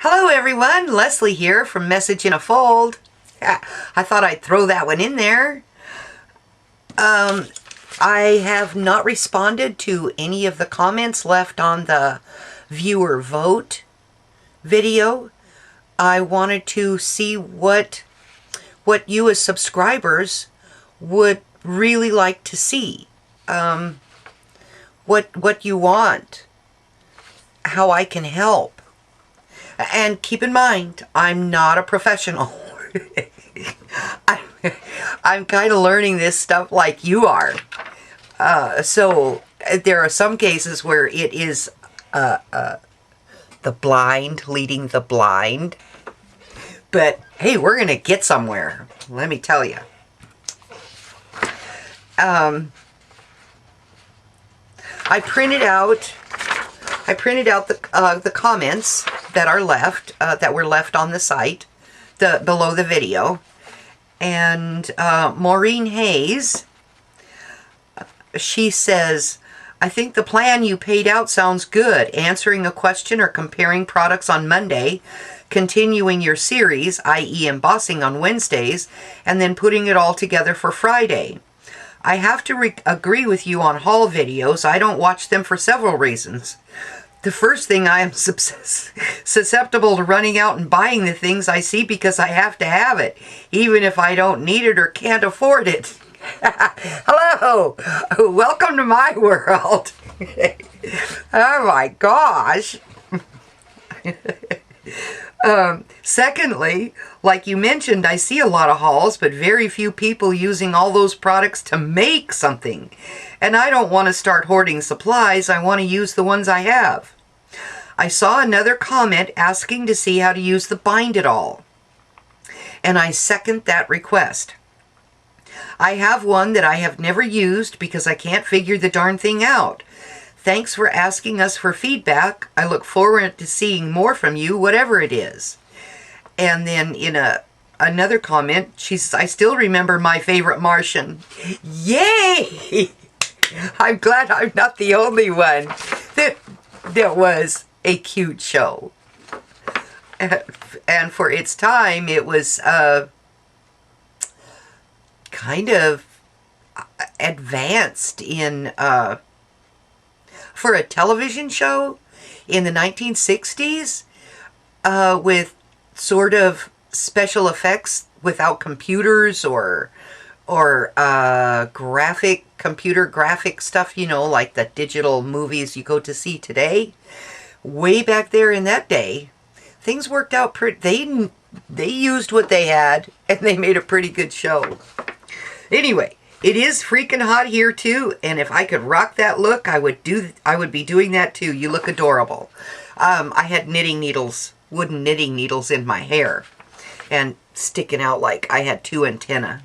Hello everyone, Leslie here from Message in a Fold. I thought I'd throw that one in there. I have not responded to any of the comments left on the viewer vote video. I wanted to see what you as subscribers would really like to see. What you want, how I can help. And keep in mind, I'm not a professional. I'm kind of learning this stuff like you are. So there are some cases where it is the blind leading the blind. But hey, we're going to get somewhere, let me tell you. I printed out the comments that are left, that were left on the site, below the video. And Maureen Hayes, she says, I think the plan you paid out sounds good. Answering a question or comparing products on Monday, continuing your series, i.e. embossing on Wednesdays, and then putting it all together for Friday. I have to agree with you on haul videos. I don't watch them for several reasons. The first thing, I am susceptible to running out and buying the things I see because I have to have it, even if I don't need it or can't afford it. Hello! Welcome to my world. Oh my gosh. Secondly, like you mentioned, I see a lot of hauls, but very few people using all those products to make something. And I don't want to start hoarding supplies. I want to use the ones I have. I saw another comment asking to see how to use the Bind It All, and I second that request. I have one that I have never used because I can't figure the darn thing out. Thanks for asking us for feedback. I look forward to seeing more from you, whatever it is. And then in another comment, she says, I still remember my favorite Martian. Yay! I'm glad I'm not the only one that was a cute show. And for its time, it was kind of advanced in for a television show in the 1960s, with sort of special effects without computers or computer graphic stuff, you know, like the digital movies you go to see today. Way back there in that day, things worked out pretty. They used what they had, and they made a pretty good show. Anyway, it is freaking hot here too, and if I could rock that look, I would be doing that too. You look adorable. I had knitting needles, wooden knitting needles in my hair, and sticking out like I had two antennae.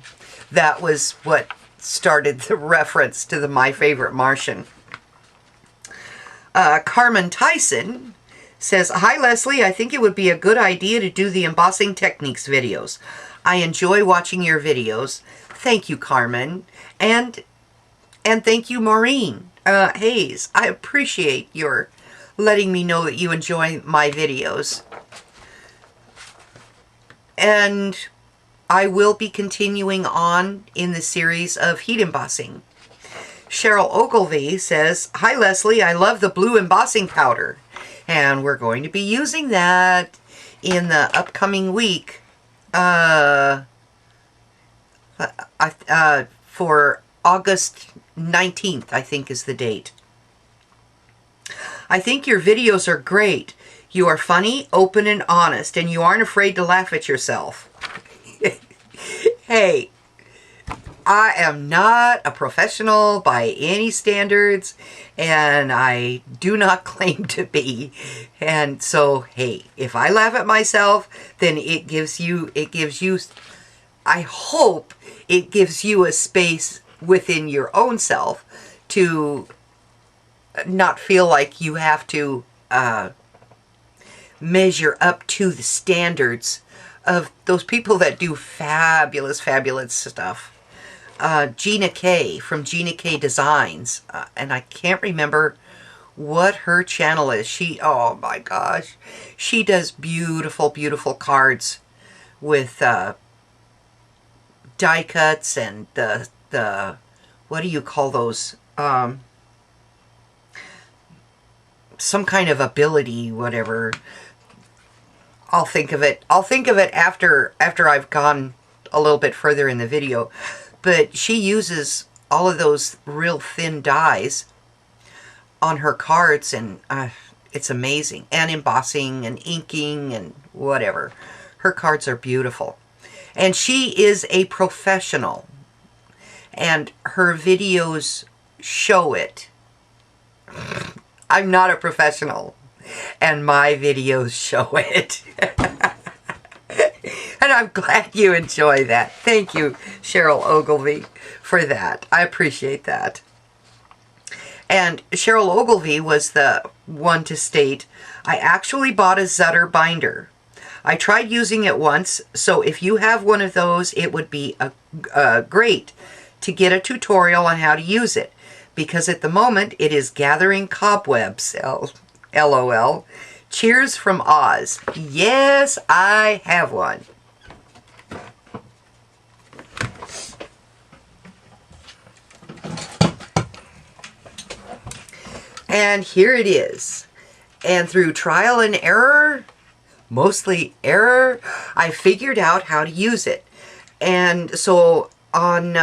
That was what started the reference to the My Favorite Martian. Carmen Tyson says, Hi Leslie, I think it would be a good idea to do the embossing techniques videos. I enjoy watching your videos. Thank you, Carmen. And thank you, Maureen Hayes. I appreciate your letting me know that you enjoy my videos. And I will be continuing on in the series of heat embossing. Cheryl Ogilvie says, Hi Leslie, I love the blue embossing powder. And we're going to be using that in the upcoming week for August 19th, I think is the date. I think your videos are great. You are funny, open, and honest, and you aren't afraid to laugh at yourself. Hey, I am not a professional by any standards, and I do not claim to be. And so, hey, if I laugh at myself, then it gives you, I hope it gives you a space within your own self to not feel like you have to measure up to the standards of those people that do fabulous, fabulous stuff. Gina K from Gina K Designs, and I can't remember what her channel is. Oh my gosh, she does beautiful, beautiful cards with die cuts and the what do you call those? Some kind of ability, whatever. I'll think of it. I'll think of it after I've gone a little bit further in the video. But she uses all of those real thin dies on her cards, and it's amazing. And embossing and inking and whatever. Her cards are beautiful. And she is a professional. And her videos show it. I'm not a professional, and my videos show it. And I'm glad you enjoy that. Thank you, Cheryl Ogilvie, for that. I appreciate that. And Cheryl Ogilvie was the one to state, I actually bought a Zutter binder. I tried using it once, so if you have one of those, it would be great to get a tutorial on how to use it. Because at the moment, it is gathering cobwebs, LOL. Cheers from Oz. Yes, I have one. And here it is. And through trial and error, mostly error, I figured out how to use it. And so on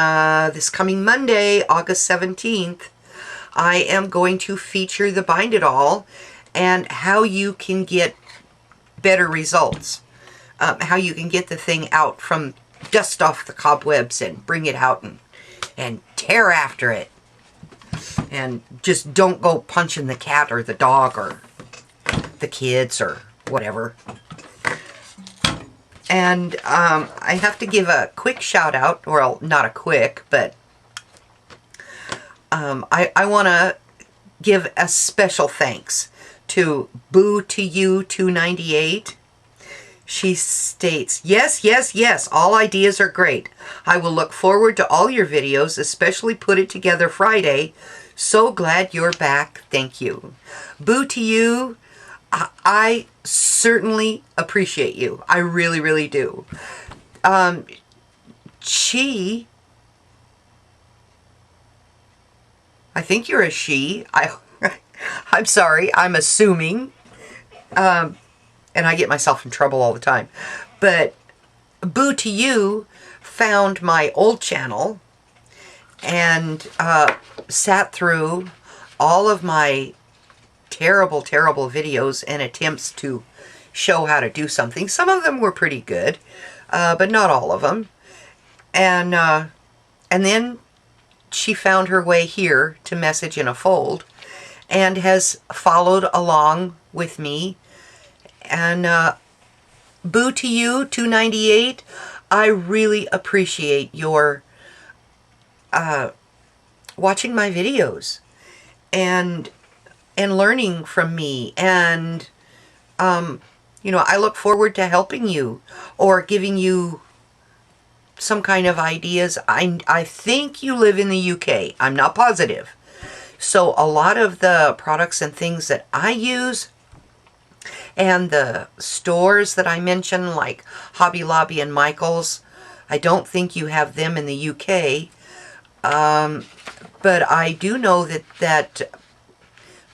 this coming Monday, August 17th, I am going to feature the Bind It All and how you can get better results. How you can get the thing out from, dust off the cobwebs and bring it out and tear after it. And just don't go punching the cat or the dog or the kids or whatever. And I have to give a quick shout out, well, not a quick, but I want to give a special thanks to Boo to You 298. She states, yes, yes, yes, all ideas are great. I will look forward to all your videos, especially Put It Together Friday. So glad you're back. Thank you. Boo to You, I certainly appreciate you. I really, really do. She, I think you're a she. I'm sorry, I'm assuming. And I get myself in trouble all the time. But Boo to You found my old channel and sat through all of my terrible, terrible videos and attempts to show how to do something. Some of them were pretty good, but not all of them. And then she found her way here to Message in a Fold and has followed along with me. And Boo to You 298, I really appreciate your watching my videos and learning from me, and you know, I look forward to helping you or giving you some kind of ideas. I think you live in the UK. I'm not positive. So a lot of the products and things that I use and the stores that I mentioned, like Hobby Lobby and Michael's, I don't think you have them in the UK. But I do know that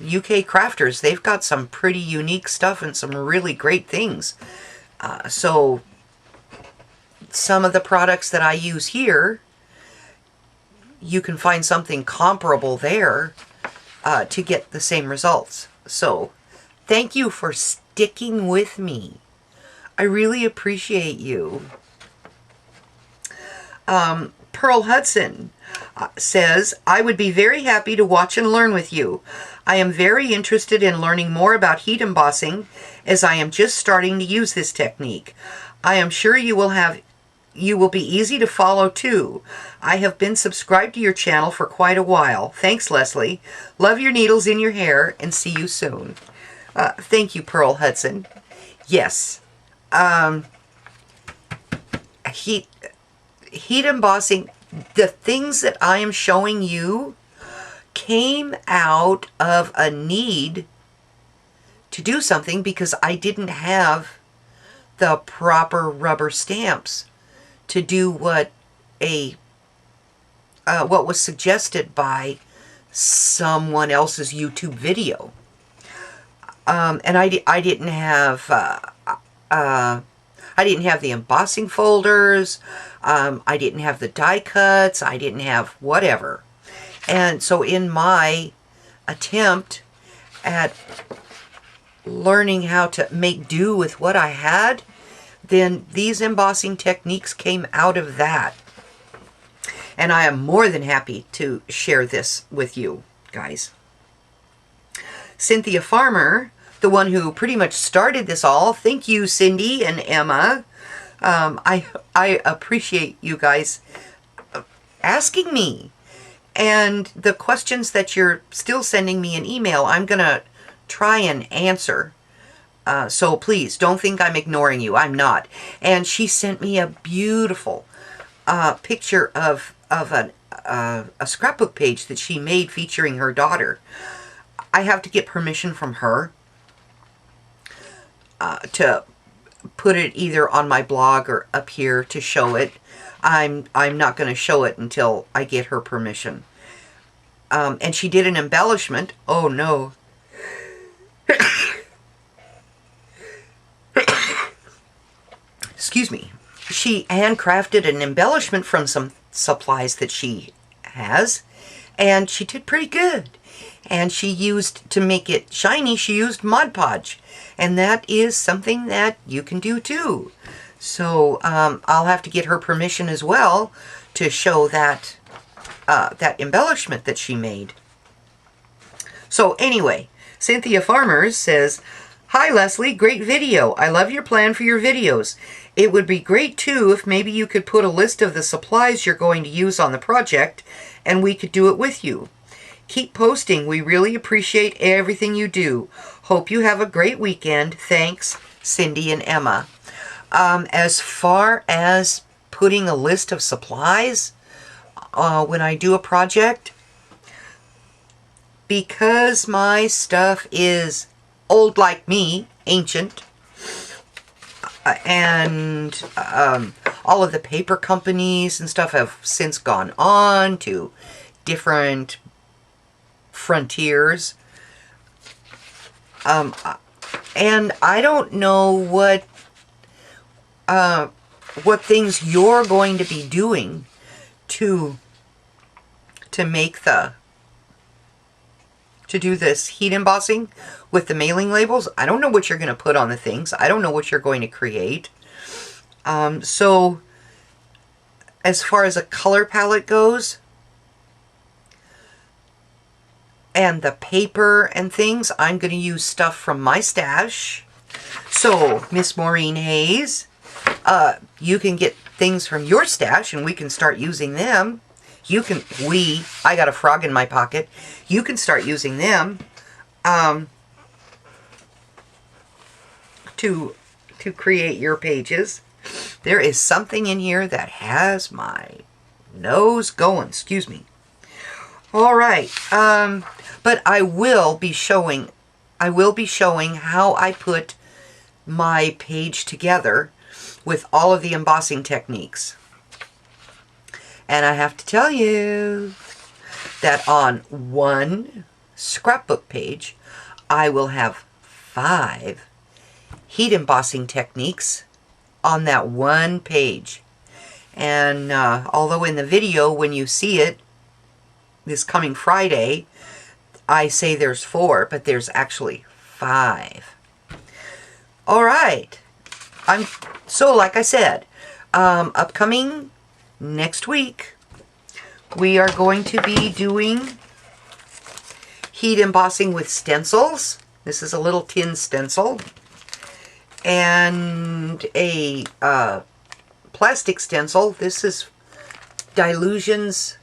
UK crafters, they've got some pretty unique stuff and some really great things. So some of the products that I use here, you can find something comparable there to get the same results. So thank you for sticking with me. I really appreciate you. Pearl Hudson says, I would be very happy to watch and learn with you. I am very interested in learning more about heat embossing as I am just starting to use this technique. I am sure you will be easy to follow too. I have been subscribed to your channel for quite a while. Thanks, Leslie. Love your needles in your hair and see you soon. Thank you, Pearl Hudson. Yes. Heat embossing, the things that I am showing you came out of a need to do something because I didn't have the proper rubber stamps to do what was suggested by someone else's YouTube video. And I didn't have the embossing folders. I didn't have the die cuts. I didn't have whatever. And so in my attempt at learning how to make do with what I had, then these embossing techniques came out of that. And I am more than happy to share this with you guys. Cynthia Farmer, the one who pretty much started this all, thank you, Cindy and Emma. I appreciate you guys asking me. And the questions that you're still sending me in email, I'm going to try and answer. So please, don't think I'm ignoring you. I'm not. And she sent me a beautiful picture of a scrapbook page that she made featuring her daughter. I have to get permission from her to put it either on my blog or up here to show it. I'm not going to show it until I get her permission. And she did an embellishment. Oh no. Excuse me. She handcrafted an embellishment from some supplies that she has, and she did pretty good. And she used, to make it shiny, she used Mod Podge. And that is something that you can do too. So I'll have to get her permission as well to show that that embellishment that she made. So anyway, Cynthia Farmers says, "Hi Leslie, great video. I love your plan for your videos. It would be great too if maybe you could put a list of the supplies you're going to use on the project and we could do it with you. Keep posting. We really appreciate everything you do. Hope you have a great weekend. Thanks, Cindy and Emma." As far as putting a list of supplies when I do a project, because my stuff is old like me, ancient, and all of the paper companies and stuff have since gone on to different frontiers. And I don't know what things you're going to be doing to do this heat embossing with the mailing labels. I don't know what you're going to put on the things. I don't know what you're going to create. So as far as a color palette goes, and the paper and things, I'm going to use stuff from my stash. So, Miss Maureen Hayes, you can get things from your stash and we can start using them. I got a frog in my pocket. You can start using them to create your pages. There is something in here that has my nose going. Excuse me. All right. But I will be showing how I put my page together with all of the embossing techniques. And I have to tell you that on one scrapbook page, I will have 5 heat embossing techniques on that one page. And although in the video, when you see it this coming Friday, I say there's 4, but there's actually 5. All right. So like I said, upcoming next week, we are going to be doing heat embossing with stencils. This is a little tin stencil. And a plastic stencil. This is Dilutions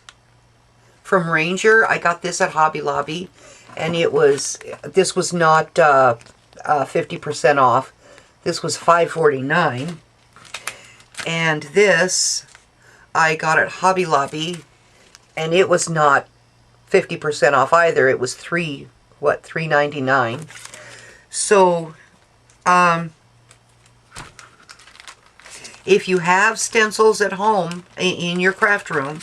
from Ranger. I got this at Hobby Lobby, and this was not 50% off. This was $5.49. And this I got at Hobby Lobby, and it was not 50% off either. It was $3.99. So, if you have stencils at home in your craft room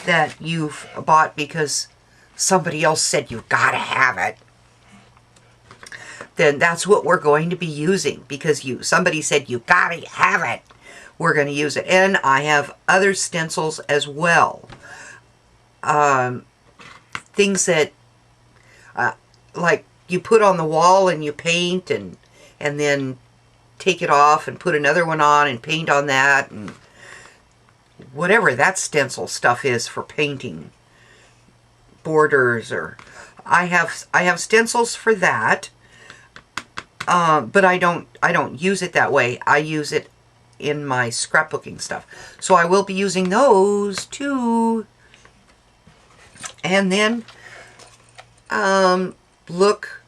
that you've bought because somebody else said you gotta have it, then that's what we're going to be using, because somebody said you gotta have it. We're going to use it. And I have other stencils as well. Things that like you put on the wall and you paint and then take it off and put another one on and paint on that, and whatever that stencil stuff is for painting borders. Or I have stencils for that, but I don't use it that way. I use it in my scrapbooking stuff, so I will be using those too. And then look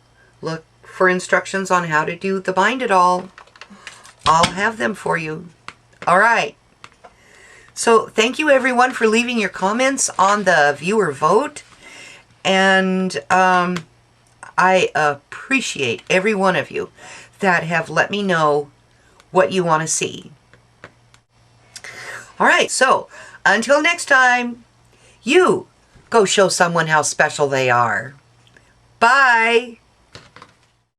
for instructions on how to do the Bind It All. I'll have them for you. All right. So thank you everyone for leaving your comments on the viewer vote. And I appreciate every one of you that have let me know what you want to see. All right. So until next time, you go show someone how special they are. Bye.